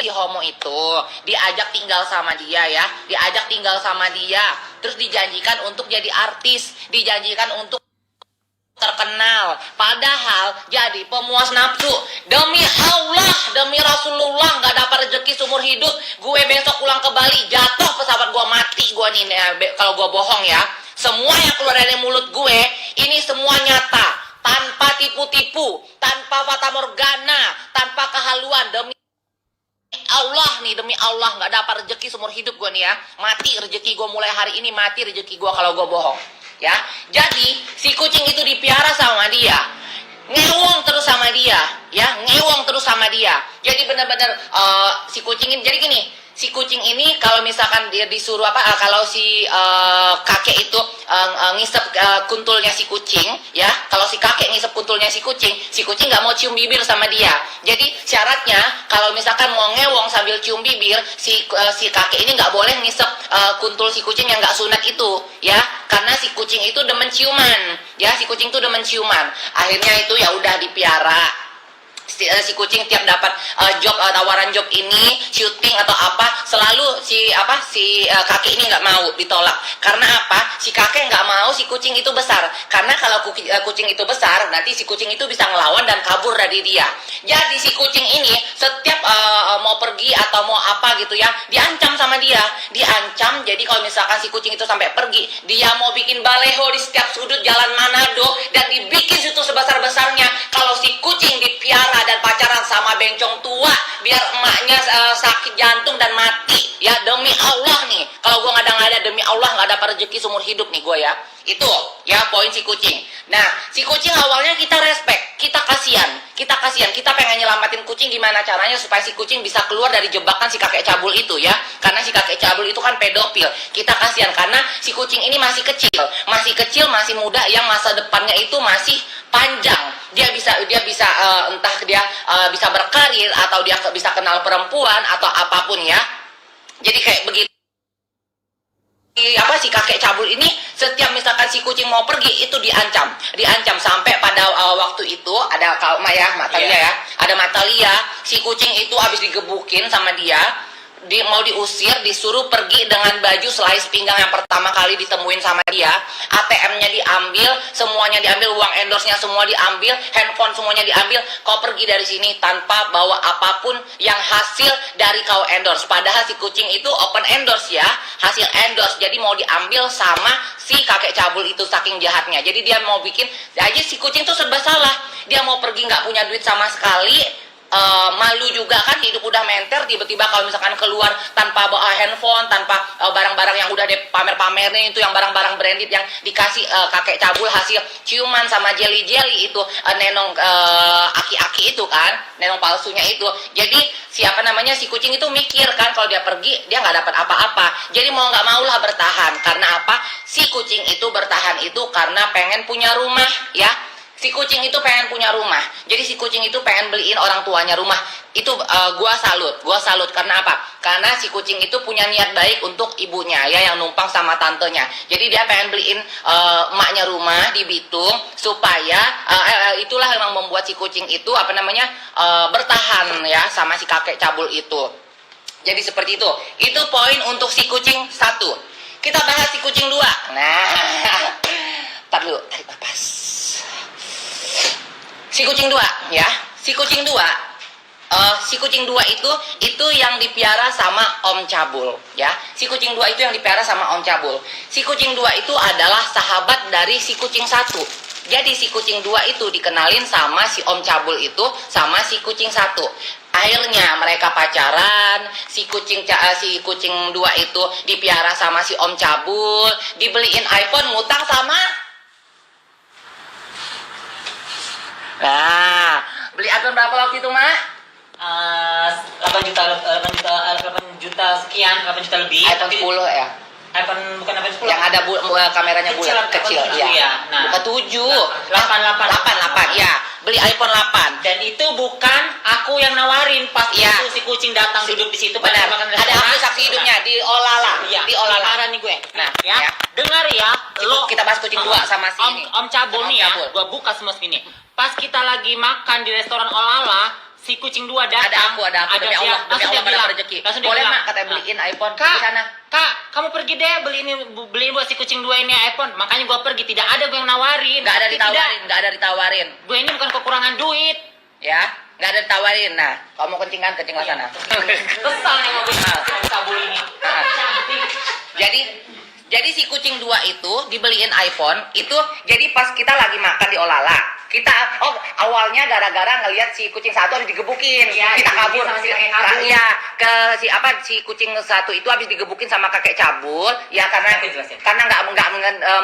si homo itu diajak tinggal sama dia ya, diajak tinggal sama dia, terus dijanjikan untuk jadi artis, dijanjikan untuk terkenal, padahal jadi pemuas nafsu. Demi Allah, demi Rasulullah, nggak dapat rezeki seumur hidup. Gue besok pulang ke Bali, jatuh pesawat, gue mati gue nih kalau gue bohong ya. Semua yang keluar dari mulut gue ini semua nyata, tanpa tipu-tipu, tanpa fata morgana, tanpa kehaluan. Demi Allah nih, demi Allah, nggak dapat rezeki seumur hidup gue nih ya. Mati rezeki gue mulai hari ini, mati rezeki gue kalau gue bohong ya. Jadi si kucing itu dipiara sama dia, ngewong terus sama dia ya, ngewong terus sama dia. Jadi benar-benar si kucing ini, jadi gini, si kucing ini kalau misalkan dia disuruh kalau si kakek itu ngisep kuntulnya si kucing ya, kalau si kakek ngisep kuntulnya si kucing nggak mau cium bibir sama dia. Jadi syaratnya kalau misalkan mau ngewong sambil cium bibir, si kakek ini nggak boleh ngisep kuntul si kucing yang nggak sunat itu ya, karena si kucing itu demen ciuman ya, si kucing itu demen ciuman. Akhirnya itu ya udah dipiara. Si kucing tiap dapat tawaran job ini, syuting atau apa, selalu si kakek ini nggak mau, ditolak. Karena apa? Si kakek nggak mau si kucing itu besar. Karena kalau kucing itu besar, nanti si kucing itu bisa ngelawan dan kabur dari dia. Jadi si kucing ini setiap mau pergi atau mau apa gitu ya, diancam sama dia, diancam. Jadi kalau misalkan si kucing itu sampai pergi, dia mau bikin baleho di setiap sudut jalan Manado dan dibikin situ sebesar-besarnya. Kalau si kucing dipiara dan pacaran sama bencong tua biar emaknya sakit jantung dan mati ya, demi Allah nih, kalau gue ngada-ngada demi Allah nggak dapat rezeki seumur hidup nih gue ya. Itu ya poin si kucing. Nah si kucing awalnya kita respect, kita kasihan, kita pengen nyelamatin kucing. Gimana caranya supaya si kucing bisa keluar dari jebakan si kakek cabul itu ya, karena si kakek cabul itu kan pedofil. Kita kasihan karena si kucing ini masih kecil, masih muda, yang masa depannya itu masih panjang. Dia bisa entah dia bisa berkarir atau dia bisa kenal perempuan atau apapun ya. Jadi kayak begitu. Si kakek cabul ini setiap misalkan si kucing mau pergi itu diancam sampai pada waktu itu ada Matalia ya, ada Matalia, si kucing itu habis digebukin sama dia, mau diusir, disuruh pergi dengan baju selai pinggang yang pertama kali ditemuin sama dia. ATM-nya diambil, semuanya diambil, uang endorse-nya semua diambil, handphone semuanya diambil. Kau pergi dari sini tanpa bawa apapun yang hasil dari kau endorse. Padahal si kucing itu open endorse ya, hasil endorse. Jadi mau diambil sama si kakek cabul itu, saking jahatnya. Jadi dia mau bikin aja si kucing tuh serba salah. Dia mau pergi nggak punya duit sama sekali. Malu juga kan, hidup udah menter, tiba-tiba kalau misalkan keluar tanpa bawa handphone, tanpa barang-barang yang udah pamer-pamerin itu, yang barang-barang branded yang dikasih kakek cabul hasil ciuman sama jelly-jelly itu, nenong aki-aki itu kan, nenong palsunya itu. Jadi si kucing itu mikir kan, kalau dia pergi dia nggak dapat apa-apa. Jadi mau nggak maulah bertahan. Karena apa? Si kucing itu bertahan itu karena pengen punya rumah ya. Si kucing itu pengen punya rumah. Jadi si kucing itu pengen beliin orang tuanya rumah. Itu gua salut. Karena apa? Karena si kucing itu punya niat baik untuk ibunya ya, yang numpang sama tantenya. Jadi dia pengen beliin emaknya rumah di Bitung supaya itulah yang membuat si kucing itu bertahan ya sama si kakek cabul itu. Jadi seperti itu. Itu poin untuk si kucing 1. Kita bahas si kucing 2. Nah, tar dulu, tarik nafas. Si kucing 2 ya, si kucing 2 itu yang dipiara sama Om Cabul ya. Si kucing 2 itu yang dipiara sama Om Cabul. Si kucing 2 itu adalah sahabat dari si kucing 1. Jadi si kucing 2 itu dikenalin sama si Om Cabul itu sama si kucing 1. Akhirnya mereka pacaran. Si kucing 2 itu dipiara sama si Om Cabul, dibeliin iPhone, ngutang sama. Nah, beli iPhone berapa waktu itu, Mak? 8 juta sekian, 8 juta lebih. iPhone 10 ya? iPhone bukan iPhone 10. Yang ada kameranya bulat, kecil ya. Nah, bukan 7. 8 ya. Beli iPhone 8. Dan itu bukan aku yang nawarin, pas itu si kucing datang duduk di situ. Benar. Ada aku saksi hidupnya di Olala. Iya, di Olala. Parah nih gue. Nah, ya. Dengar ya, kita bahas kucing 2 sama si ini. Om Cabul nih ya, gue buka semua segini. Pas kita lagi makan di restoran Olala, si kucing 2 datang. Ada aku. Demi dia, Allah, langsung dia pada bilang, rezeki. langsung dia Boleh bilang, mak, katanya beliin iPhone Kak, di sana. Kak, kamu pergi deh beliin buat si kucing 2 ini iPhone. Makanya gue pergi, tidak ada gue yang nawarin. Nggak ada Tidak. ditawarin, nggak ada ditawarin. Gue ini bukan kekurangan duit. Ya, nggak ada ditawarin. Nah, kamu kencingkan kencing lah sana. Kesal nih mobil cabul ini. Cantik. Jadi si kucing 2 itu dibeliin iPhone itu jadi pas kita lagi makan di Olala. Awalnya gara-gara ngelihat si kucing 1 habis digebukin. Iya, Kita kabur. sama si kakek cabul. Iya, si kucing 1 itu habis digebukin sama kakek cabul. Ya karena Nanti jelasin.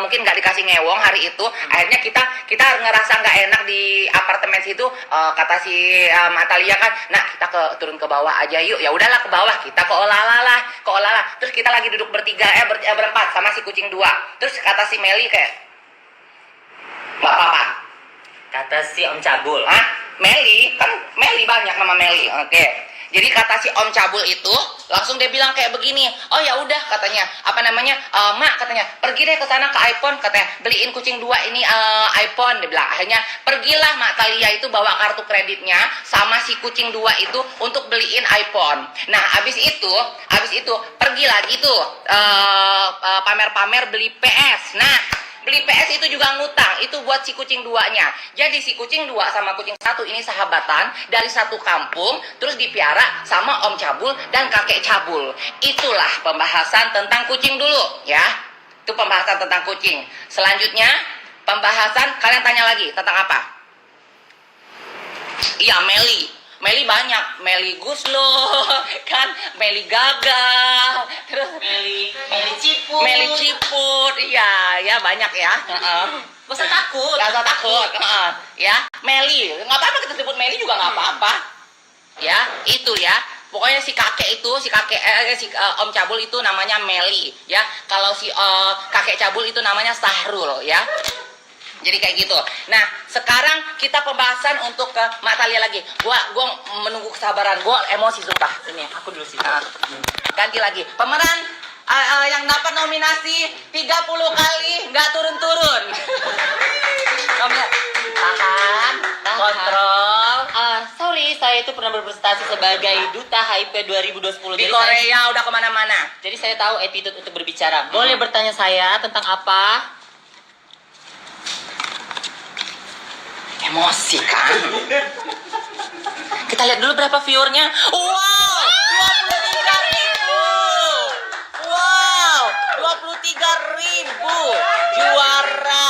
mungkin nggak dikasih ngewong hari itu. Akhirnya kita ngerasa nggak enak di apartemen situ. Kata si Atalia kan, nah kita turun ke bawah aja yuk. Ya udahlah ke bawah, kita ke Olala. Terus kita lagi duduk berempat sama si kucing 2. Terus kata si Meli kayak, nggak apa-apa. Kata si Om Cabul. Hah? Meli banyak nama Meli. Oke. Jadi kata si Om Cabul itu langsung dia bilang kayak begini. Oh ya udah katanya. Mak katanya, pergi deh ke sana ke iPhone katanya. Beliin kucing 2 ini iPhone dia bilang. Akhirnya pergilah Mak Talia itu bawa kartu kreditnya sama si kucing 2 itu untuk beliin iPhone. Nah, habis itu pergi lagi tuh pamer-pamer beli PS. Nah, beli PS itu juga ngutang, itu buat si kucing 2-nya. Jadi si kucing 2 sama kucing 1 ini sahabatan dari satu kampung, terus dipiara sama Om Cabul dan Kakek Cabul. Itulah pembahasan tentang kucing dulu, ya. Itu pembahasan tentang kucing. Selanjutnya, pembahasan kalian tanya lagi tentang apa? Iya, Meli banyak, Meli Guslo, kan, Meli Gagal, terus Meli Ciput, iya banyak ya. Gak usah takut. Gak usah takut, ya. Meli, nggak apa-apa kita sebut Meli juga nggak apa-apa. Ya, itu ya. Pokoknya si Om Cabul itu namanya Meli, ya. Kalau si kakek Cabul itu namanya Sahrul, ya. Jadi kayak gitu. Nah, sekarang kita pembahasan untuk ke Mak Talia lagi. Gua menunggu kesabaran. Gua emosi sumpah. Ini aku dulu sih. Ganti lagi. Pemeran yang dapat nominasi 30 kali nggak turun-turun. Tahan. Kontrol. Sorry, saya itu pernah berprestasi sebagai duta HIP 2020 Di Korea udah kemana-mana. Jadi saya tahu attitude untuk berbicara. Boleh bertanya saya tentang apa? Emosi kan. Kita lihat dulu berapa viewernya. Wow, 23.000. Wow, 23.000. Juara.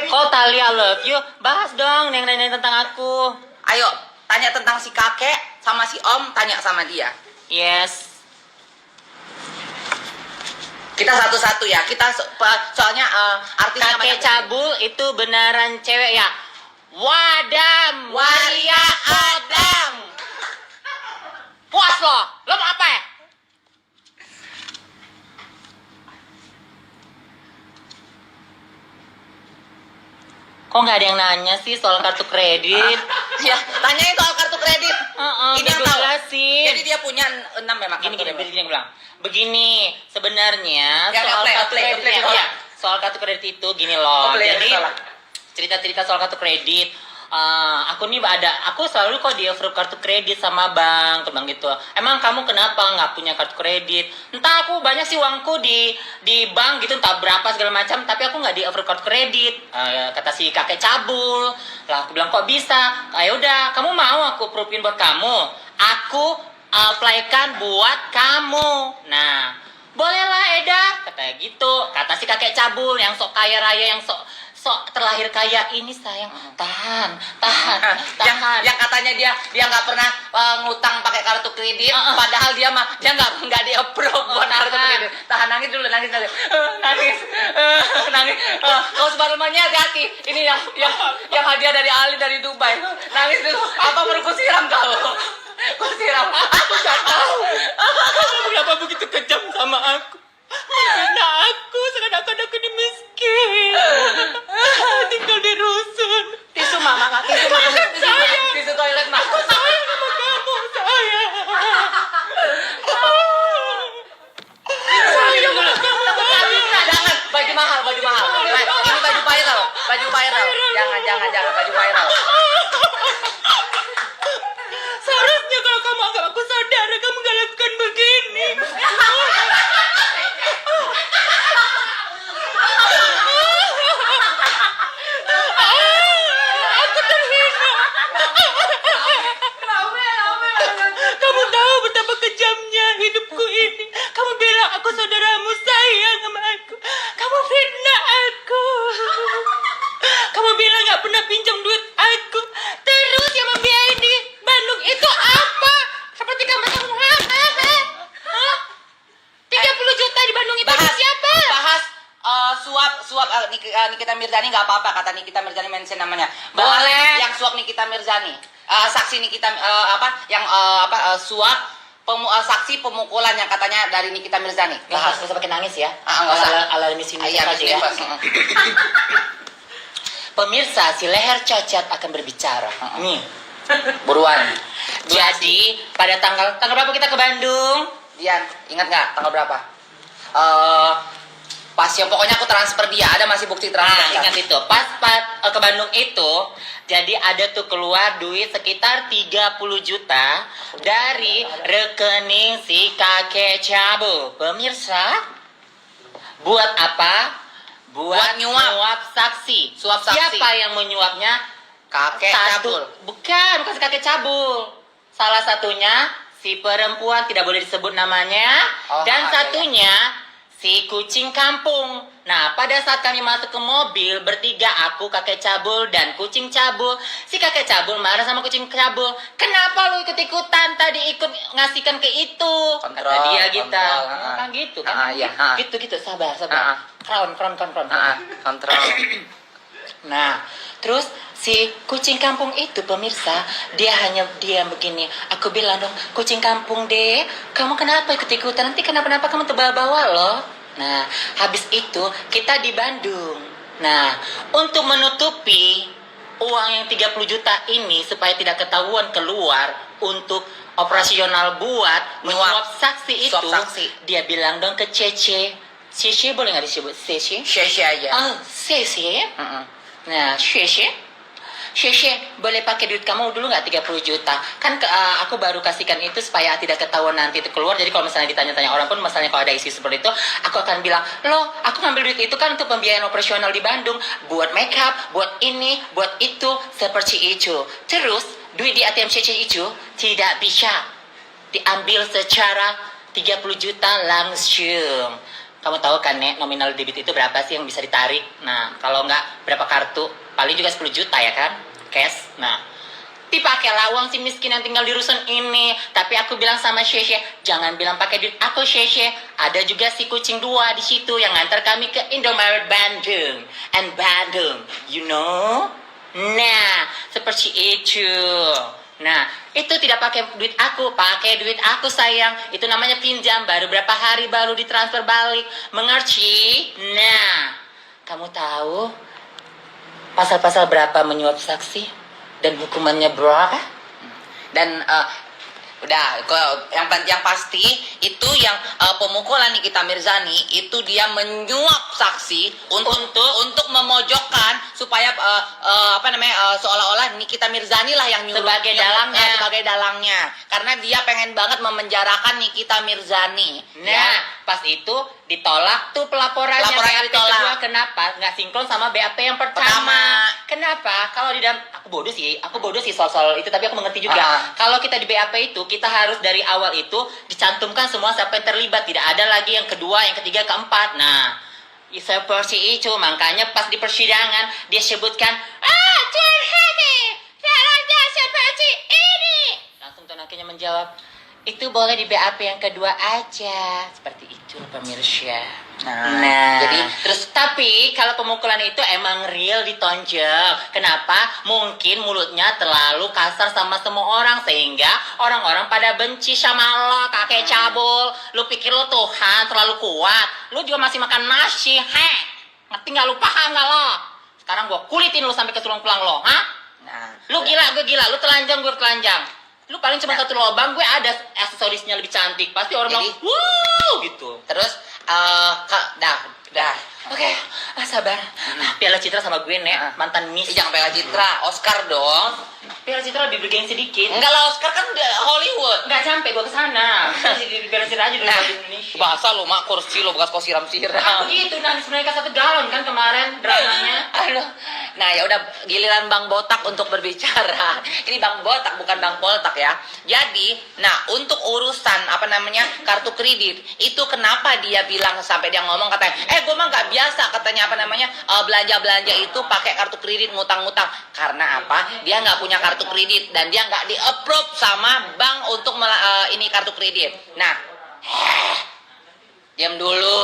Kok Talia love you? Bahas dong yang nanya tentang aku. Ayo, tanya tentang si kakek sama si om, tanya sama dia. Yes. Kita satu-satu ya. Soalnya artisnya Kakek banyak. Cabul itu beneran cewek ya? Wadam. Waria Adam. Puas lo mau apa ya? Kok nggak ada yang nanya sih soal kartu kredit? Ya, tanyain soal kartu kredit. Ini yang tahu. Jelasin. Jadi dia punya 6 memang. Gini bilang. Begini, sebenarnya Ya, soal play, kartu play, kredit play dulu. ya. Soal kartu kredit itu gini loh. Play, Jadi salah. cerita-cerita soal kartu kredit. Aku selalu kok di approve kartu kredit sama bank, bang gitu. Emang kamu kenapa nggak punya kartu kredit? Entah, aku banyak sih uangku di bank gitu, entah berapa segala macam, tapi aku nggak di approve kartu kredit. Kata si kakek Cabul. Lah aku bilang kok bisa? Ya udah, kamu mau aku approve-in buat kamu? Aku apply-kan buat kamu. Nah, bolehlah Eda, katanya gitu. Kata si kakek Cabul yang sok kaya raya, yang sok terlahir kaya ini sayang. Tahan. Yang katanya dia nggak pernah ngutang pakai kartu kredit, padahal dia nggak di approve buat kartu kredit. Tahan, nangis dulu, nangis. Kau sebarumnya hati-hati. Ini yang hadiah dari Ali dari Dubai. Nangis dulu. Apa perlu ku siram kau? Ku siram. Aku nggak tahu. Kenapa begitu kejam sama aku? Karena aku seakan-akan aku ini miskin, tinggal di rusun. Tisu mama, tisu toilet mah. Aku sayang sama kamu, sayang. Sayang sama kamu. Jangan, baju mahal. Ini baju viral. Jangan. Mirzani nggak apa-apa, kata Nikita Mirzani mention namanya. Boleh. Yang suap Nikita Mirzani. Saksi Nikita suap saksi pemukulan yang katanya dari Nikita Mirzani. Nggak usah pakai nangis ya. Nggak usah. Ala misi Iya, aja ya. Pemirsa, si leher cacat akan berbicara. Nih, Buruan. jadi pada tanggal berapa kita ke Bandung? Dian, ingat nggak tanggal berapa? Pas yang pokoknya aku transfer dia, ada masih bukti transfer. Nah, ingat itu. Pas ke Bandung itu, jadi ada tuh keluar duit sekitar 30 juta dari rekening si kakek cabul. Pemirsa, buat apa? Buat nyuap saksi. Suap saksi. Siapa yang menyuapnya? Kakek cabul. Bukan si kakek cabul. Salah satunya si perempuan, tidak boleh disebut namanya. Dan satunya si kucing kampung. Nah, pada saat kami masuk ke mobil bertiga, aku, kakek cabul, dan kucing cabul. Si kakek cabul marah sama kucing cabul. Kenapa lu ikut-ikutan tadi ikut ngasihkan ke itu? Kata dia gitu. Kan gitu kan? Gitu, sabar. Crown. Kontrol. Nah, terus si kucing kampung itu, pemirsa, dia hanya diam begini. Aku bilang dong, kucing kampung deh, kamu kenapa ikut-ikutan? Nanti kenapa-napa kamu terbawa-bawa loh. Nah, habis itu kita di Bandung. Nah, untuk menutupi uang yang 30 juta ini supaya tidak ketahuan keluar untuk operasional buat menyuap saksi itu, dia bilang dong ke Cece. Cece boleh nggak disebut Cece? Cece aja. Cece. Nah, Cece, boleh pakai duit kamu dulu nggak 30 juta? Kan aku baru kasihkan itu supaya tidak ketahuan nanti itu keluar. Jadi kalau misalnya ditanya-tanya orang pun, misalnya kalau ada isi seperti itu, aku akan bilang, loh, aku ngambil duit itu kan untuk pembiayaan operasional di Bandung, buat makeup, buat ini, buat itu, seperti itu. Terus, duit di ATM Cece itu tidak bisa diambil secara 30 juta langsung. Kamu tahu kan, Nek, nominal debit itu berapa sih yang bisa ditarik? Nah, kalau nggak berapa kartu? Paling juga 10 juta ya kan? Cash. Nah, dipakailah uang si miskin yang tinggal di rusun ini. Tapi aku bilang sama Sheshe, jangan bilang pakai duit aku, Sheshe. Ada juga si kucing 2 di situ yang ngantar kami ke Indomaret Bandung. And Bandung, you know? Nah, seperti itu. Nah, itu tidak pakai duit aku sayang. Itu namanya pinjam, baru berapa hari baru ditransfer balik. Mengerti? Nah, kamu tahu pasal-pasal berapa menyuap saksi? Dan hukumannya berapa? Dan udah, yang pasti itu yang pemukulan Nikita Mirzani itu dia menyuap saksi untuk memojokkan supaya seolah-olah Nikita Mirzani lah yang nyuruh sebagai dalangnya karena dia pengen banget memenjarakan Nikita Mirzani. Nah, ya. Pas itu ditolak tuh pelaporannya. Laporannya BAP ditolak. kedua, kenapa? Nggak sinkron sama BAP yang pertama. Kenapa? Kalau di dalam, aku bodoh sih soal itu, tapi aku mengerti juga. Kalau kita di BAP itu, kita harus dari awal itu dicantumkan semua siapa yang terlibat. Tidak ada lagi yang kedua, yang ketiga, keempat. Nah, seperti itu. Makanya pas di persidangan, dia sebutkan, terhati, caranya seperti ini. Langsung tuh akhirnya menjawab, itu boleh di BAP yang kedua aja. Seperti itu, pemirsa. Nah, jadi terus tapi kalau pemukulan itu emang real ditonjok. Kenapa? Mungkin mulutnya terlalu kasar sama semua orang sehingga orang-orang pada benci sama lo, kakek cabul. Lu pikir lo Tuhan terlalu kuat? Lu juga masih makan nasi, ngerti nggak? Lu paham nggak lo? Sekarang gua kulitin lu sampai ke tulang-tulang lo, Lu gila, gue gila. Lu telanjang, gue telanjang. Lu paling cuma satu lubang, gue ada aksesorisnya lebih cantik. Pasti orang bilang, wow, gitu. Terus dah. Oke, sabar. Piala Citra sama gue, Nek, mantan Miss. Jangan Piala Citra, Oscar dong. Piala Citra lebih bergengsi sedikit. Enggak lah, Oscar kan udah Hollywood. Nggak sampai gue kesana. Di Piala Citra aja dulu di Indonesia. Bahasa lu mak kursi lo bekas kau siram-siram. Begitu, nangis mereka 1 galon kan kemarin dramanya. Aduh. Nah, ya udah giliran Bang Botak untuk berbicara. Ini Bang Botak bukan Bang Poltak ya. Jadi, nah untuk urusan kartu kredit itu kenapa dia bilang sampai dia ngomong katanya, gue mah nggak biasa katanya belanja itu pakai kartu kredit ngutang-ngutang. Karena apa? Dia nggak punya kartu kredit dan dia nggak di-approve sama bank untuk ini kartu kredit. Nah, diam dulu.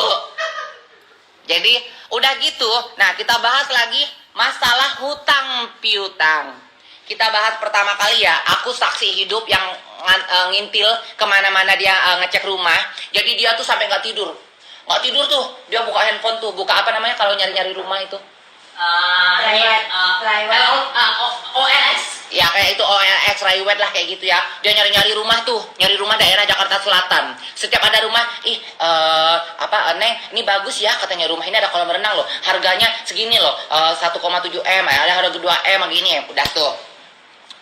Jadi udah gitu, nah kita bahas lagi masalah hutang piutang. Kita bahas pertama kali ya, aku saksi hidup yang ngintil kemana-mana dia ngecek rumah. Jadi dia tuh sampai nggak tidur tuh, dia buka handphone tuh, buka apa namanya kalau nyari-nyari rumah itu? OLX. Ya kayak itu OLX, Raiwet lah kayak gitu ya. Dia nyari-nyari rumah tuh, nyari rumah daerah Jakarta Selatan. Setiap ada rumah, Neng, ini bagus ya katanya rumah ini ada kolam renang loh. Harganya segini loh, 1,7 M, ada harga 2 M gini. Udah tuh.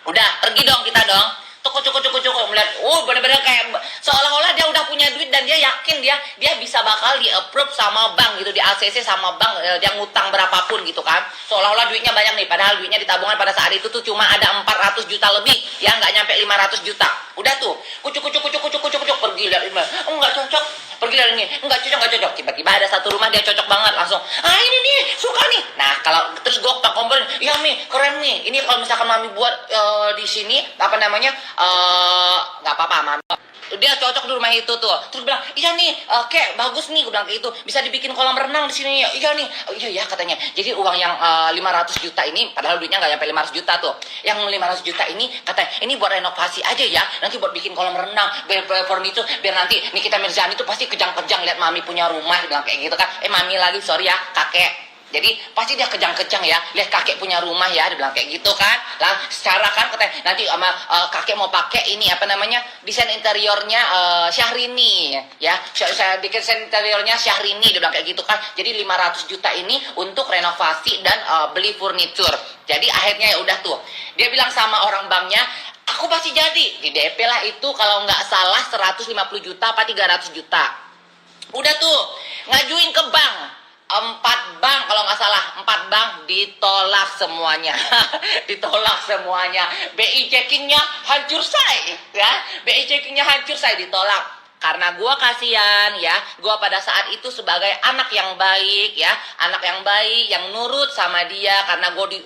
Udah, pergi dong kita dong. Cukup melihat, bener-bener kayak seolah-olah dia udah punya duit dan dia yakin dia bisa bakal di approve sama bank gitu, di ACC sama bank, dia ngutang berapapun gitu kan, seolah-olah duitnya banyak nih, padahal duitnya di tabungan pada saat itu tuh cuma ada 400 juta lebih, ya nggak nyampe 500 juta. Udah tuh, kucuk, pergi lihat ini, enggak cocok, pergi lihat ini, enggak cocok. Tiba-tiba ada satu rumah dia cocok banget, langsung, ini nih, suka nih. Nah kalau terus gue komplain, ya Mi, keren nih, ini kalau misalkan Mami buat di sini apa namanya, nggak apa-apa Mami, dia cocok di rumah itu tuh. Terus bilang, iya nih, kayak bagus nih, gue bilang kayak itu, bisa dibikin kolam renang di sini. Iya nih, iya katanya. Jadi uang yang 500 juta ini, padahal duitnya nggak sampai 500 juta tuh. Yang 500 juta ini katanya, ini buat renovasi aja ya, nanti buat bikin kolam renang, biar furniture, biar nanti Nikita Mirzani tuh pasti kejang-kejang lihat Mami punya rumah, dia bilang kayak gitu kan. Mami lagi, sorry ya, kakek. Jadi pasti dia kejang-kejang ya, lihat kakek punya rumah ya, dia bilang kayak gitu kan. Lah secara kan katanya nanti sama kakek mau pakai ini apa namanya, desain interiornya Syahrini ya. Saya bikin desain interiornya Syahrini, dia bilang kayak gitu kan. Jadi 500 juta ini untuk renovasi dan beli furniture. Jadi akhirnya ya udah tuh. Dia bilang sama orang banknya, aku pasti jadi. Di DP lah itu kalau nggak salah 150 juta apa 300 juta. Udah tuh, ngajuin ke bank. 4 bank kalau nggak salah, 4 bank ditolak semuanya. Ditolak semuanya. BI checkingnya hancur say ya, BI checkingnya hancur say, ditolak. Karena gue kasihan ya, gue pada saat itu sebagai anak yang baik ya, anak yang baik yang nurut sama dia, karena gue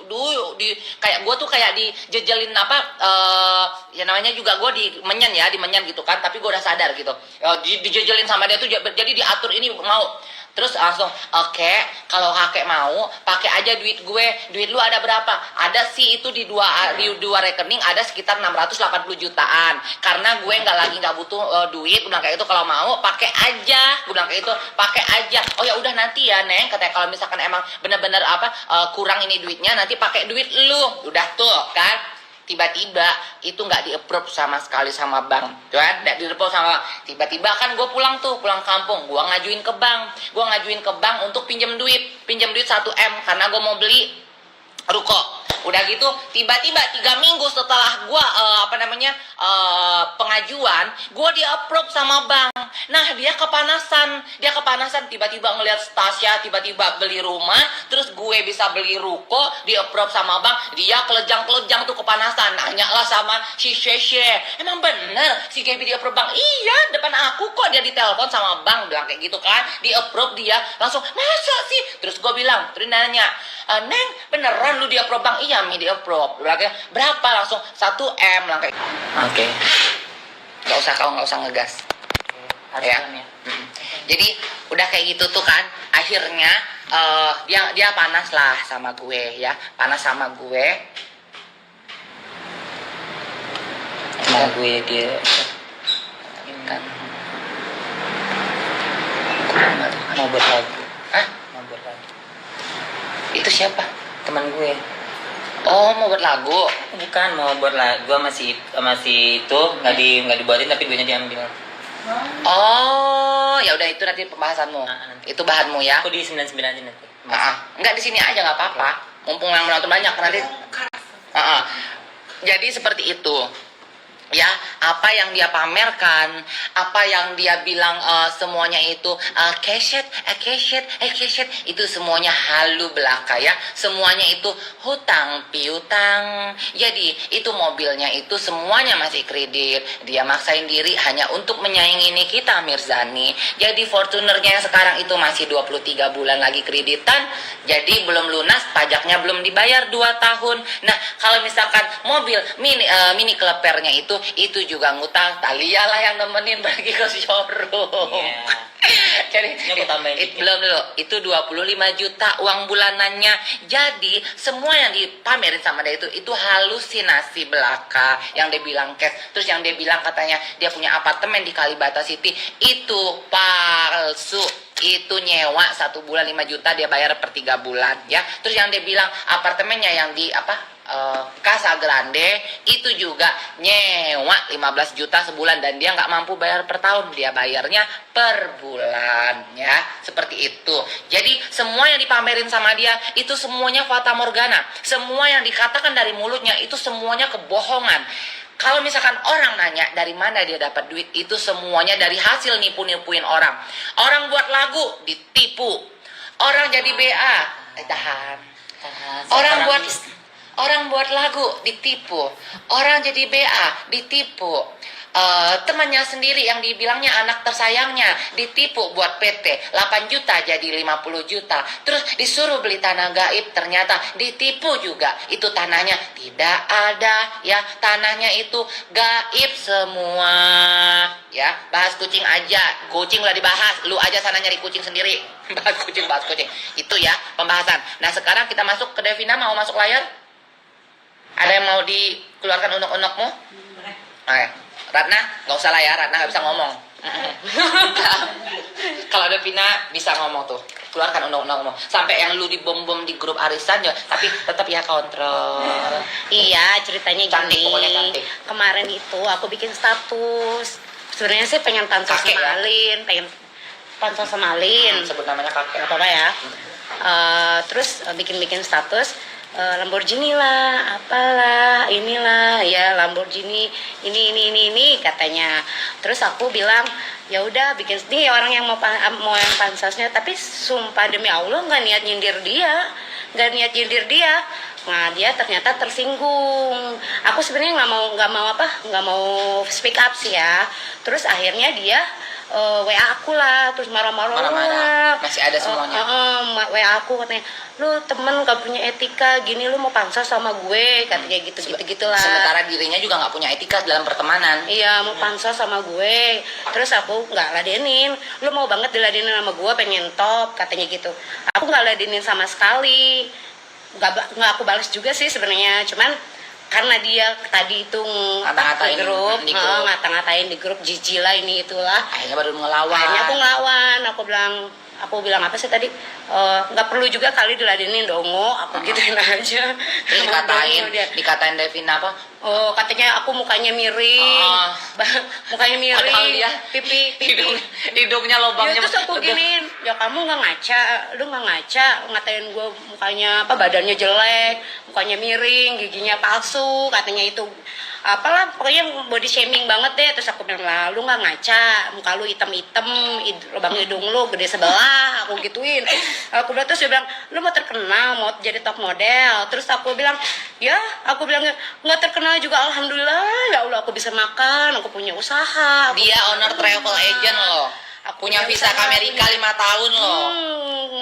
kayak gue tuh kayak dijejelin apa, ya namanya juga gue dimenyan gitu kan, tapi gue udah sadar gitu, dijejelin sama dia tuh, jadi diatur ini mau. Terus langsung, oke, kalau kakek mau, pakai aja duit gue. Duit lu ada berapa? Ada sih itu di dua rekening, ada sekitar 680 jutaan. Karena gue nggak butuh duit. Gue bilang kayak itu, kalau mau pakai aja. Gue bilang kayak itu, pakai aja. Oh ya udah nanti ya Neng, katanya kalau misalkan emang bener-bener kurang ini duitnya, nanti pakai duit lu. Udah tuh kan. Tiba-tiba itu nggak di-approve sama sekali sama bank, kan? Nggak di-approve sama bank. Tiba-tiba kan gue pulang kampung, gue ngajuin ke bank untuk pinjam duit 1 M karena gue mau beli ruko. Udah gitu tiba-tiba 3 minggu setelah gue pengajuan, gue di-approve sama bank. Nah dia kepanasan tiba-tiba ngelihat Stasia tiba-tiba beli rumah, terus gue bisa beli ruko, di-approve sama bank. Dia kelejang tuh kepanasan, nanyalah sama si Sheshe, emang bener si Gaby di-approve bank? Iya, depan aku kok, dia ditelepon sama bank, bilang kayak gitu kan, di-approve. Dia langsung, masa sih? Terus gue bilang, terus nanya, Neng beneran lu di-approve bank? Iya Mi, di-approve. Berapa? Langsung 1 M lah kayak. Oke. Nggak usah ngegas. Ya. Jadi udah kayak gitu tuh kan. Akhirnya dia panas lah sama gue ya. Panas sama gue. Sama gue dia kan. Mau buat lagu. Hah? Mau buat lagu. Itu siapa? Teman gue. Oh, mau buat lagu? Bukan, mau buat lagu masih itu nggak dibuatin tapi duitnya diambil. Oh, ya udah itu nanti pembahasanmu. Nanti. Itu bahanmu ya. Aku di 99 aja nanti. Enggak di sini aja nggak apa-apa. Mumpung yang menonton banyak nanti. Jadi seperti itu. Ya, apa yang dia pamerkan, apa yang dia bilang semuanya itu keset, itu semuanya halu belaka ya. Semuanya itu hutang piutang. Jadi itu mobilnya itu semuanya masih kredit. Dia maksain diri hanya untuk menyaingi Nikita Mirzani. Jadi Fortunernya yang sekarang itu masih 23 bulan lagi kreditan. Jadi belum lunas, pajaknya belum dibayar 2 tahun. Nah, kalau misalkan mobil mini klepernya itu juga ngutang. Talia lah yang nemenin pergi ke showroom. Jadi Ini aku tambahin dikit. belum dulu. Itu 25 juta uang bulanannya. Jadi semua yang dipamerin sama dia itu halusinasi belaka. Yang dia bilang cash. Terus yang dia bilang katanya dia punya apartemen di Kalibata City. Itu palsu. Itu nyewa 1 bulan 5 juta, dia bayar per 3 bulan ya. Terus yang dia bilang apartemennya yang di Casa Grande itu juga nyewa 15 juta sebulan dan dia nggak mampu bayar per tahun, dia bayarnya per bulan ya, seperti itu. Jadi semua yang dipamerin sama dia itu semuanya fata morgana, semua yang dikatakan dari mulutnya itu semuanya kebohongan. Kalau misalkan orang nanya dari mana dia dapat duit, itu semuanya dari hasil nipu-nipuin orang. Orang buat lagu ditipu, orang jadi BA tahan, orang buat lagu ditipu, orang jadi BA ditipu, temannya sendiri yang dibilangnya anak tersayangnya ditipu buat PT 8 juta jadi 50 juta, terus disuruh beli tanah gaib, ternyata ditipu juga, itu tanahnya tidak ada ya, tanahnya itu gaib semua ya. Bahas kucing aja, kucing lah dibahas, lu aja sana nyari kucing sendiri. Bahas kucing itu ya pembahasan. Nah sekarang kita masuk ke Devina, mau masuk layar? Ada yang mau dikeluarkan unek-unekmu? Ratna, nggak usah lah ya, Ratna nggak bisa ngomong. Kalau ada Vina bisa ngomong tuh, keluarkan unek-unekmu. Sampai yang lu dibom-bom di grup arisan ya, tapi tetap ya kontrol. Iya, ceritanya Cantik, gini. pokoknya cantik. Kemarin itu aku bikin status. Sebenarnya sih pengen pansos Kakek sama ya? Alin, pengen pansos sama Alin. Sebut namanya kakek. Gak apa-apa ya. Terus bikin status Lamborghini lah, apalah, inilah ya Lamborghini ini katanya. Terus aku bilang ya udah bikin nih orang yang mau yang pansosnya, tapi sumpah demi Allah nggak niat nyindir dia. Nah dia ternyata tersinggung. Aku sebenarnya nggak mau speak up sih ya. Terus akhirnya dia WA aku lah, terus marah-marah. Masih ada semuanya. WA aku katanya, lu temen gak punya etika, gini lu mau pansos sama gue, katanya gitu lah. Sementara dirinya juga nggak punya etika dalam pertemanan. Iya, mau pansos sama gue. Terus aku nggak ladenin. Lu mau banget diladenin sama gue, pengen top, katanya gitu. Aku nggak ladenin sama sekali. Nggak aku balas juga sih sebenarnya. Cuman karena dia tadi itu Ngata-ngatain di grup. ngata-ngatain di grup, jijik lah ini itulah. Akhirnya baru ngelawan. Akhirnya aku ngelawan. Aku bilang apa sih tadi? Nggak perlu juga kali diladenin dongo. Aku gituin aja. Terus dikatain Devina apa? Oh, katanya aku mukanya miring. Mukanya miring. Padahal dia pipi. Hidungnya lubangnya. Ya, terus aku giniin, ya kamu nggak ngaca, lu nggak ngaca, ngatain gue mukanya badannya jelek, mukanya miring, giginya palsu, katanya itu apalah pokoknya body shaming banget deh. Terus aku bilang lah, lu nggak ngaca, muka lu hitam-hitam, lubang hidung lu gede sebelah, aku gituin. Aku bilang, terus dia bilang, lu mau terkenal, mau jadi top model. Terus aku bilang, ya, aku bilang nggak terkenal juga, alhamdulillah, ya Allah aku bisa makan, aku punya usaha. Dia owner travel agent loh. Aku Punya visa ke Amerika 5 tahun loh.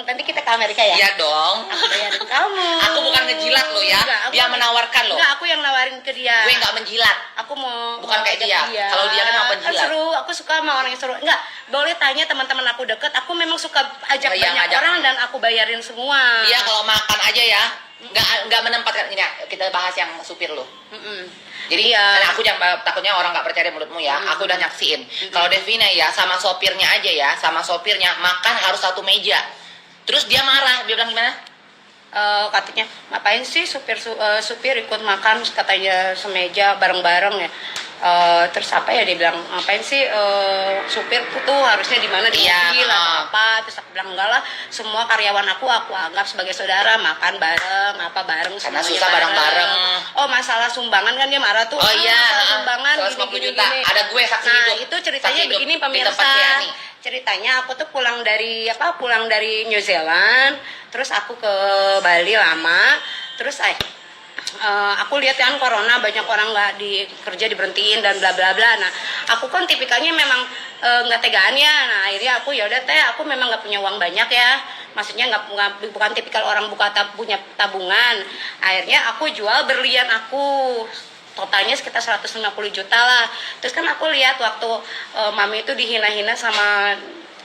Nanti kita ke Amerika ya? Iya dong. Aku bayarin kamu. Aku bukan ngejilat lo ya. Dia menawarkan lo. Enggak, aku yang nawarin ke dia. Gue nggak menjilat. Aku mau Bukan kayak ajak dia. Kalau dia kan mau penjilat. Seru, aku suka sama orang yang seru. Enggak, boleh tanya teman-teman aku deket. Aku memang suka ajak Iya, banyak ngajak. orang dan aku bayarin semua. Dia kalau makan aja ya, nggak menempatkan ini. Kita bahas yang supir lo. Jadi Iya. aku jangan takutnya orang nggak percaya mulutmu ya. Aku udah nyaksiin. Kalau Devina ya sama sopirnya aja ya, sama sopirnya makan harus satu meja. Terus dia marah, dia bilang gimana? Katanya ngapain sih supir ikut makan, katanya semeja bareng-bareng ya. Terus apa ya, dia bilang ngapain sih supir tuh harusnya di mana, di Iya, mobil atau apa. Terus aku bilang enggak lah, semua karyawan aku anggap sebagai saudara, makan bareng apa bareng, Karena semuanya susah bareng-bareng. Oh masalah sumbangan kan dia marah tuh. Oh iya, masalah sumbangan 150 juta. Ada gue saksi Nah hidup. itu ceritanya Saksi hidup begini di tempat pemirsa. Ciani. Ceritanya aku tuh pulang dari New Zealand, terus aku ke Bali lama, terus aku lihat kan corona banyak orang nggak kerja diberhentiin dan bla bla bla. Nah aku kan tipikalnya memang nggak tegaan ya. Nah akhirnya aku ya udah aku memang nggak punya uang banyak ya, maksudnya bukan tipikal orang punya tabungan. Akhirnya aku jual berlian aku, totalnya sekitar 150 juta lah. Terus kan aku lihat waktu mami itu dihina-hina sama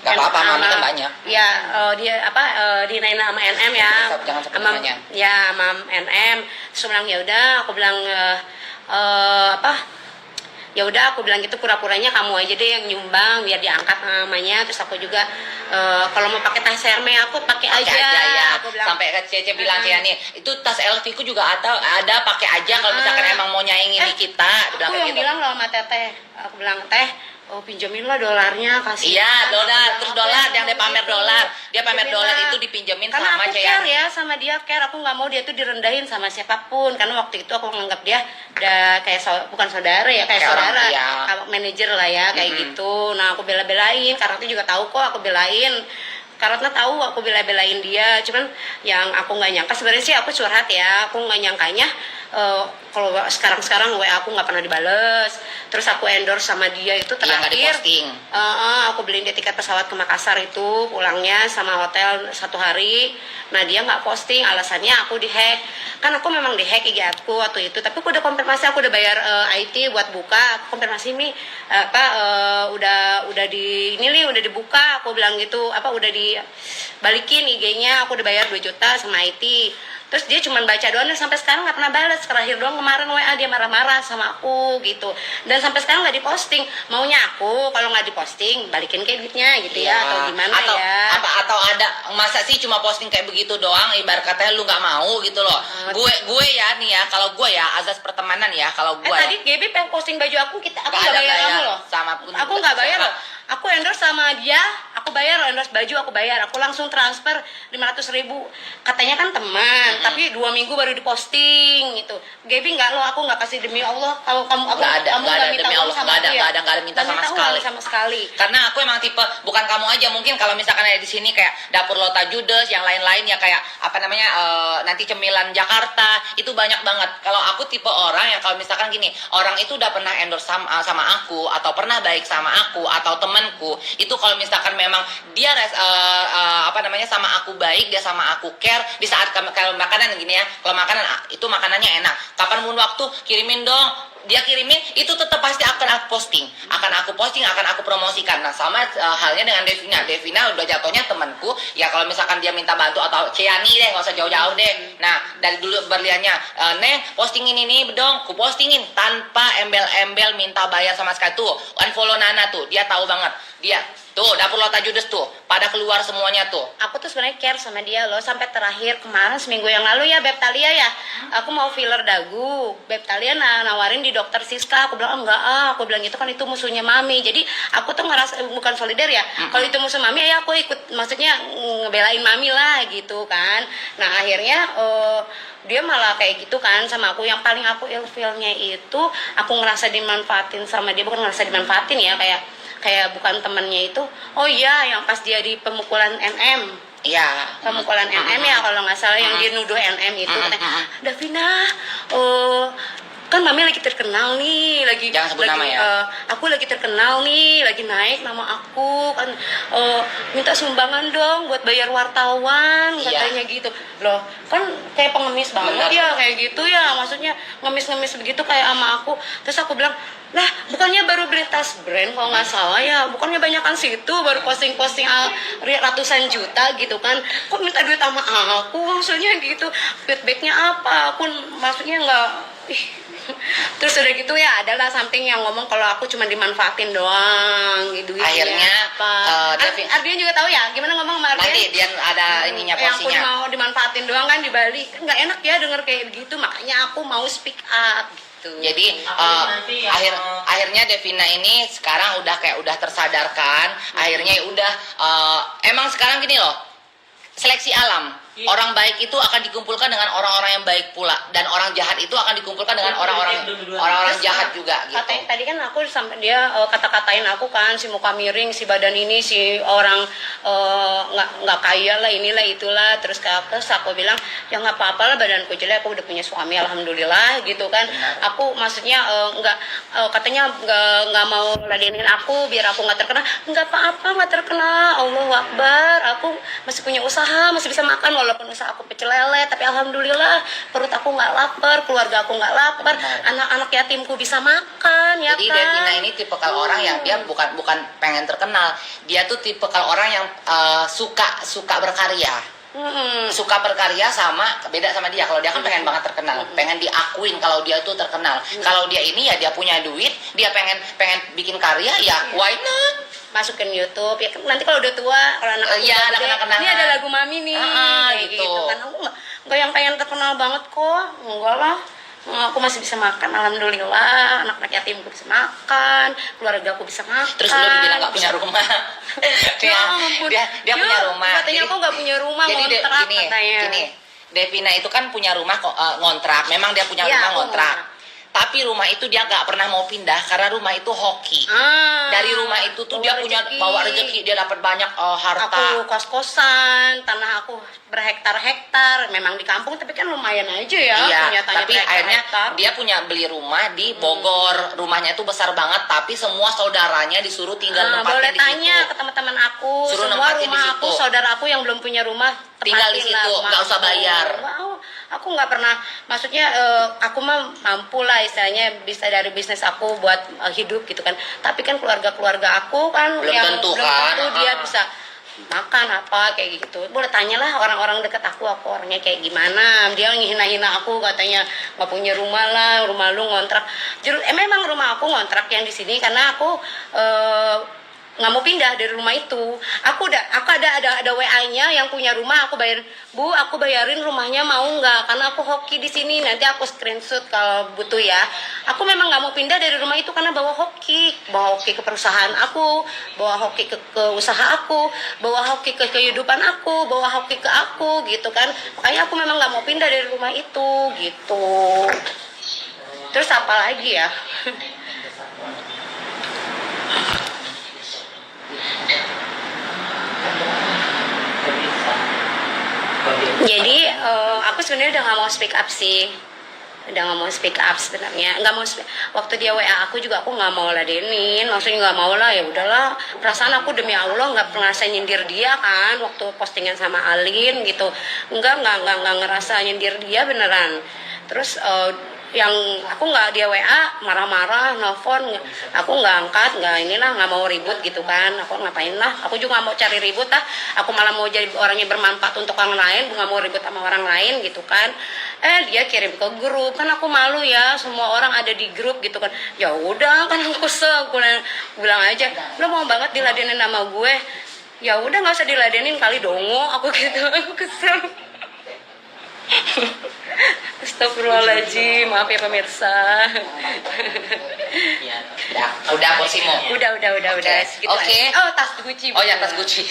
Gak apa-apa, Mami kan banyak. Ya, dia apa dinain sama NM ya. Jangan sebut Sama- namanya. Ya, sama NM. Terus bilang ya udah, aku bilang apa? Ya udah, aku bilang gitu, pura-puranya kamu aja deh yang nyumbang biar diangkat namanya. Terus aku juga kalau mau pakai tas Hermes aku pakai aja. ya. Aku bilang, Sampai ke Cece bilang nih, itu tas LV ku juga ada pakai aja kalau misalkan emang mau nyaingin di kita. Dia bilang aku kayak yang gitu. bilang loh sama Teteh. Aku bilang, "Teh, pinjemin lah dolarnya, kasih." Iya, dolar, terus dolar yang dia ngomong pamer gitu. dolar. Dia pamer Pinjemin dolar lah. itu dipinjemin Karena sama aku Ceyani. care ya sama dia, care. Aku nggak mau dia tuh direndahin sama siapapun. Karena waktu itu aku menganggap dia udah kayak bukan saudara ya, kayak Kayak orang, saudara, iya. manajer lah ya, kayak gitu. Nah, aku bela-belain. Karena itu juga tahu kok aku belain. Karena tahu aku bela-belain dia. Cuman yang aku nggak nyangka, sebenarnya sih aku curhat ya. Aku nggak nyangkanya kalau sekarang WA aku nggak pernah dibales. Terus aku endorse sama dia itu Iya, nggak terakhir. diposting. Aku beliin dia tiket pesawat ke Makassar itu, pulangnya sama hotel 1 hari. Nah, dia nggak posting, alasannya aku dihack. Kan aku memang dihack IG aku waktu itu, tapi aku udah konfirmasi, aku udah bayar IT buat buka. Aku konfirmasi nih udah di ini nih, udah dibuka. Aku bilang gitu, udah dibalikin IG-nya, aku udah bayar 2 juta sama IT. Terus dia cuma baca doang dan sampai sekarang nggak pernah balas. Terakhir doang kemarin WA dia marah-marah sama aku gitu. Dan sampai sekarang nggak diposting. Maunya aku kalau nggak diposting balikin kayak duitnya gitu Iya. ya, atau gimana atau, ya. atau ada masa sih cuma posting kayak begitu doang, ibarat katanya lu nggak mau gitu loh. Gue ya nih ya, kalau gue ya azas pertemanan ya, kalau gue Tadi Gaby pengen posting baju aku, aku Nggak nggak ada bayar kamu bayar. loh. Sama pun Aku juga nggak bayar siapa. loh. Aku endorse sama dia, aku bayar loh, endorse baju aku bayar. Aku langsung transfer 500.000. Katanya kan teman, tapi 2 minggu baru diposting gitu. Gaby nggak loh, aku nggak kasih demi Allah. Kalau kamu Nggak ada, kamu nggak ada, minta demi uang Allah, sama nggak ada, aku ya? nggak ada minta Nggak sama minta sekali. uang sama sekali. Karena aku emang tipe, bukan kamu aja, mungkin kalau misalkan ada di sini kayak dapur Lota Judes, yang lain-lain ya kayak apa namanya nanti cemilan Jakarta, itu banyak banget. Kalau aku tipe orang yang kalau misalkan gini, orang itu udah pernah endorse sama aku atau pernah baik sama aku atau temanku, itu kalau misalkan memang dia sama aku baik, dia sama aku care di saat kalau makanan gini ya, kalau makanan itu makanannya enak, kapanpun waktu kirimin dong, dia kirimin itu tetap pasti akan aku posting, akan aku promosikan. Nah sama halnya dengan Devina udah jatuhnya temanku ya, kalau misalkan dia minta bantu atau Ciani deh, nggak usah jauh-jauh deh. Nah dari dulu berliannya Neng postingin ini dong, ku postingin tanpa embel-embel minta bayar sama sekali. Tuh unfollow Nana tuh, dia tahu banget, dia tuh dapur Lota Judes tuh pada keluar semuanya tuh. Aku tuh sebenarnya care sama dia loh, sampai terakhir kemarin seminggu yang lalu ya, Beb Talia ya, aku mau filler dagu. Beb Talia nawarin di dokter Siska. Aku bilang enggak, aku bilang itu kan itu musuhnya Mami. Jadi aku tuh ngerasa bukan solidar ya. Kalau itu musuh Mami ya aku ikut, maksudnya ngebelain Mami lah gitu kan. Nah akhirnya dia malah kayak gitu kan sama aku. Yang paling aku ilfilnya itu aku ngerasa dimanfaatin sama dia, bukan ngerasa dimanfaatin ya, kayak bukan temennya itu. Oh iya, yang pas dia di pemukulan NM. Iya. Pemukulan NM ya kalau nggak salah, yang dia nuduh NM itu katanya, Davina, kan Mami lagi terkenal nih, Jangan sebut nama ya. Aku lagi terkenal nih, lagi naik nama aku kan, minta sumbangan dong buat bayar wartawan, Iya. katanya gitu. Loh, kan kayak pengemis banget Benar. ya kayak gitu ya, maksudnya ngemis-ngemis begitu kayak sama aku. Terus aku bilang, lah bukannya baru beli tas brand kalau nggak salah ya, bukannya banyakan situ baru posting-posting ratusan juta gitu kan, kok minta duit sama aku, maksudnya gitu, feedbacknya apa? Aku maksudnya nggak. Terus udah gitu ya, adalah something yang ngomong kalau aku cuma dimanfaatin doang gitu. Akhirnya, Ardian juga tahu ya gimana ngomong sama Ardian. Nanti dia ada ininya Yang aku porsinya. mau dimanfaatin doang kan di Bali, kan nggak enak ya denger kayak begitu, makanya aku mau speak up gitu. Jadi nanti ya, akhirnya Devina ini sekarang udah tersadarkan. Akhirnya ya udah emang sekarang gini loh, seleksi alam. Iya. Orang baik itu akan dikumpulkan dengan orang-orang yang baik pula, dan orang jahat itu akan dikumpulkan dengan orang-orang jahat juga gitu. Tadi kan aku sampai dia kata-katain aku kan, si muka miring, si badan ini, si orang nggak kaya lah, inilah itulah. Terus aku bilang ya nggak apa-apa lah, badanku jelek, aku udah punya suami alhamdulillah gitu kan. Aku maksudnya katanya nggak mau ladenin aku biar aku nggak terkenal. Nggak apa-apa, nggak terkenal, Allahu Akbar, aku masih punya usaha, masih bisa makan walaupun usaha aku pecel lele, tapi alhamdulillah perut aku nggak lapar, keluarga aku nggak lapar, Benar. anak-anak yatimku bisa makan, ya Jadi kan? Devina ini tipikal orang yang dia bukan pengen terkenal, dia tuh tipikal orang yang suka berkarya. Suka berkarya sama beda sama dia. Kalau dia kan pengen banget terkenal, pengen diakuin kalau dia tuh terkenal. Kalau dia ini ya dia punya duit, dia pengen bikin karya ya why not? Masukin YouTube ya kan, nanti kalau udah tua, kalau anak aku Iya, udah ada gede, kenang-kenangan. ini ada lagu mami nih, kayak gitu. gitu kan. Aku nggak yang pengen terkenal banget kok, enggak lah. Aku masih bisa makan, alhamdulillah. Anak-anak yatimku bisa makan, keluarga aku bisa makan. Terus belum dibilang nggak punya rumah. Ya ampun. dia Ya, punya rumah. katanya aku nggak punya rumah, jadi ngontrak katanya. gini, Devina itu kan punya rumah ngontrak. Memang dia punya Iya, rumah aku ngontrak. ngontrak. Tapi rumah itu dia nggak pernah mau pindah karena rumah itu hoki. Dari rumah itu tuh dia punya bawa rezeki, dia dapat banyak harta. Aku kos-kosan, tanah aku berhektar-hektar. Memang di kampung tapi kan lumayan aja ya. Iya, punya tanah tapi akhirnya berhektar-hektar. dia punya beli rumah di Bogor. Rumahnya itu besar banget, tapi semua saudaranya disuruh tinggal nempatin boleh di situ. tanya ke teman-teman aku, Suruh semua nempatin di rumah aku, situ. saudara aku yang belum punya rumah Tinggal di tempatin lah situ, rumah nggak usah aku. bayar. Wow, aku nggak pernah, maksudnya aku mah mampu lah istilahnya bisa dari bisnis aku buat hidup gitu kan. Tapi kan keluarga aku kan Belum yang tentu belum kan. tentu dia bisa makan apa kayak gitu. Boleh tanyalah orang-orang dekat aku orangnya kayak gimana. Dia ngehina-hina aku katanya nggak punya rumah lah, rumah lu ngontrak. Memang rumah aku ngontrak yang di sini karena aku nggak mau pindah dari rumah itu. Aku ada WA-nya yang punya rumah, aku bayarin, Bu, aku bayarin rumahnya mau nggak? Karena aku hoki di sini, nanti aku screenshot kalau butuh ya. Aku memang nggak mau pindah dari rumah itu karena bawa hoki ke perusahaan aku, bawa hoki ke usaha aku, bawa hoki ke kehidupan aku, bawa hoki ke aku gitu kan. Makanya aku memang nggak mau pindah dari rumah itu gitu. Terus apa lagi ya? Jadi aku sebenarnya udah nggak mau speak up sih, udah nggak mau speak up sebenarnya, nggak mau waktu dia WA aku juga aku nggak mau ladenin, maksudnya nggak mau lah, ya udahlah, perasaan aku demi Allah nggak pernah nyindir dia kan waktu postingan sama Alin gitu, nggak ngerasa nyindir dia beneran. Terus yang aku nggak dia WA marah-marah nelfon, aku nggak angkat, nggak mau ribut gitu kan. Aku ngapain lah, aku juga nggak mau cari ribut lah, aku malah mau jadi orang yang bermanfaat untuk orang lain, nggak mau ribut sama orang lain gitu kan. Dia kirim ke grup, kan aku malu ya, semua orang ada di grup gitu kan. Ya udah kan aku kesel, aku bilang aja lo mau banget diladenin nama gue, ya udah nggak usah diladenin kali dongo, aku gitu. Aku kesel. Astagfirullahaladzim, maaf ya pemirsa. Udah kursimu. Udah. Oke. Segitu aja. Oh, tas Gucci. Oh ya, tas Gucci.